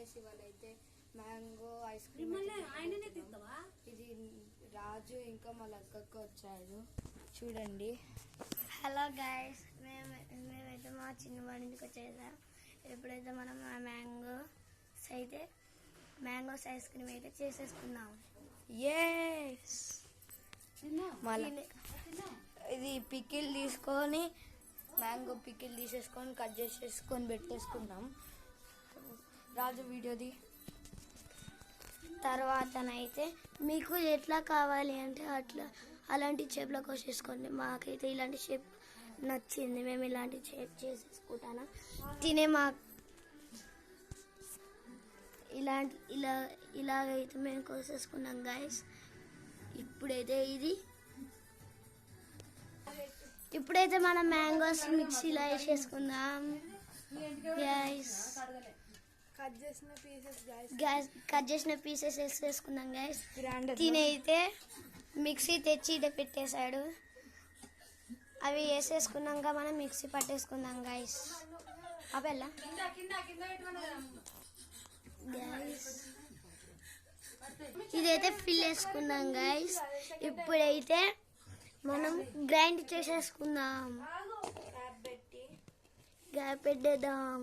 Guys ఇవాళ అయితే mango ice cream ఇది రాజు ఇంకా మా లక్కకు వచ్చాడు చూడండి. హలో గైస్, మేమైతే మా చిన్నవాడి ఇంటికి వచ్చేసాం. ఎప్పుడైతే మనం ఆ మ్యాంగోస్ ఐస్ క్రీమ్ అయితే చేసేసుకున్నాం. ఇది పికిల్ తీసుకొని మ్యాంగో పికిల్ తీసేసుకొని కట్ చేసేసుకొని పెట్టేసుకుందాం. రాజు వీడియోది తర్వాతనైతే మీకు ఎట్లా కావాలి అంటే అట్లా అలాంటి షేప్లో కోసేసుకోండి. మాకైతే ఇలాంటి షేప్ నచ్చింది, మేము ఇలాంటి షేప్ చేసేసుకుంటాను. తినే మా ఇలాగైతే మేము కోసేసుకున్నాం గైస్. ఇప్పుడైతే మనం మ్యాంగోస్ మిక్సీలో వేసేసుకుందాం గైస్. కట్ చేసిన పీసెస్ వేసేసుకుందాం గైస్. తినైతే మిక్సీ తెచ్చి ఇదే పెట్టేశాడు. అవి వేసేసుకున్నాక మనం మిక్సీ పట్టేసుకుందాం గైస్. అబెల్లా గైస్ ఇదైతే ఫిల్ చేసుకుందాం గైస్. ఇప్పుడైతే మనం గ్రైండ్ చేసేసుకుందాం. గ్యాప్ పెట్టేద్దాం.